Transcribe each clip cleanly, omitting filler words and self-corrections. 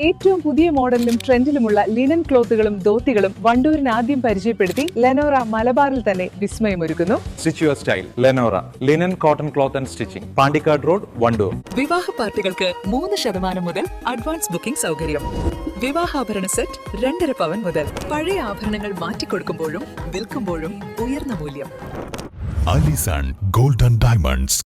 ഏറ്റവും പുതിയ മോഡലിലും ട്രെൻഡിലുമുള്ള ലിനൻ ക്ലോത്തുകളും ധോത്തികളും വണ്ടൂരിന് ആദ്യം പരിചയപ്പെടുത്തി ലെനോറ മലബാറിൽ തന്നെ വിസ്മയമൊരുക്കുന്നു. Stitch your style Lenora linen cotton cloth and stitching, Pandikkad road, Wandoor. വിവാഹ പാർട്ടികൾക്ക് 3% മുതൽ അഡ്വാൻസ് ബുക്കിംഗ് സൗകര്യം. വിവാഹാഭരണ സെറ്റ് 2.5 പവൻ മുതൽ. പഴയ ആഭരണങ്ങൾ മാറ്റിക്കൊടുക്കുമ്പോഴും വിൽക്കുമ്പോഴും ഉയർന്ന മൂല്യം. Allison golden diamonds.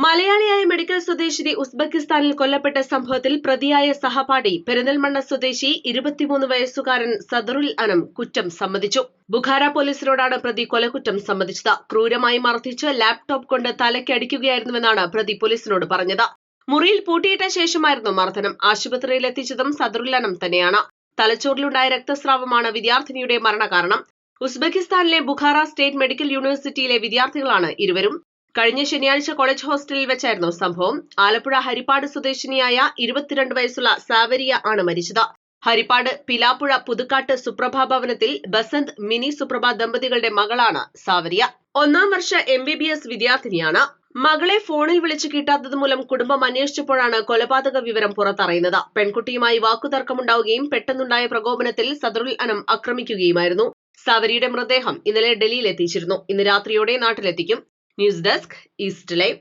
മലയാളിയായ മെഡിക്കൽ സ്വദേശിനി ഉസ്ബെക്കിസ്ഥാനിൽ കൊല്ലപ്പെട്ട സംഭവത്തിൽ പ്രതിയായ സഹപാഠി പെരിന്തൽമണ്ണ സ്വദേശി 23 വയസ്സുകാരൻ സദറുൽ അനം കുറ്റം സമ്മതിച്ചു. ബുഖാര പോലീസിനോടാണ് പ്രതി കൊലക്കുറ്റം സമ്മതിച്ചത്. ക്രൂരമായി മർദ്ദിച്ച് ലാപ്ടോപ്പ് കൊണ്ട് തലയ്ക്കടിക്കുകയായിരുന്നുവെന്നാണ് പ്രതി പോലീസിനോട് പറഞ്ഞത്. മുറിയിൽ പൂട്ടിയിട്ട ശേഷമായിരുന്നു മർദ്ദനം. ആശുപത്രിയിൽ എത്തിച്ചതും സദറുൽ അനം തന്നെയാണ്. തലച്ചോറിലുണ്ടായ രക്തസ്രാവമാണ് വിദ്യാർത്ഥിനിയുടെ മരണകാരണം. ഉസ്ബെക്കിസ്ഥാനിലെ ബുഖാറ സ്റ്റേറ്റ് മെഡിക്കൽ യൂണിവേഴ്സിറ്റിയിലെ വിദ്യാർത്ഥികളാണ് ഇരുവരും. കഴിഞ്ഞ ശനിയാഴ്ച കോളേജ് ഹോസ്റ്റലിൽ വെച്ചായിരുന്നു സംഭവം. ആലപ്പുഴ ഹരിപ്പാട് സ്വദേശിനിയായ 22 വയസ്സുള്ള സാവരിയ ആണ് മരിച്ചത്. ഹരിപ്പാട് പിലാപ്പുഴ പുതുക്കാട്ട് സുപ്രഭ ഭവനത്തിൽ ബസന്ത് മിനി സുപ്രഭ ദമ്പതികളുടെ മകളാണ് സാവരിയ. 1ാം വർഷ MBBS വിദ്യാർത്ഥിനിയാണ്. മകളെ ഫോണിൽ വിളിച്ചു കിട്ടാത്തത് മൂലം കുടുംബം അന്വേഷിച്ചപ്പോഴാണ് കൊലപാതക വിവരം പുറത്തറിയുന്നത്. പെൺകുട്ടിയുമായി വാക്കുതർക്കമുണ്ടാവുകയും പെട്ടെന്നുണ്ടായ പ്രകോപനത്തിൽ സദറുൽ അനം ആക്രമിക്കുകയുമായിരുന്നു. സാവരിയുടെ മൃതദേഹം ഇന്നലെ ഡൽഹിയിൽ എത്തിച്ചിരുന്നു. ഇന്ന് രാത്രിയോടെ നാട്ടിലെത്തിക്കും. News desk east live.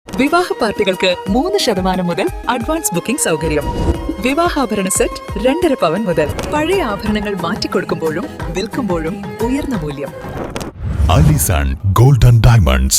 വിവാഹ പാർട്ടികൾക്ക് 3% മുതൽ അഡ്വാൻസ് ബുക്കിംഗ് സൗകര്യം. വിവാഹാഭരണ സെറ്റ് 2.5 പവൻ മുതൽ. പഴയ ആഭരണങ്ങൾ മാറ്റിക്കൊടുക്കുമ്പോഴും വിൽക്കുമ്പോഴും ഉയർന്ന മൂല്യം. Allison golden diamonds.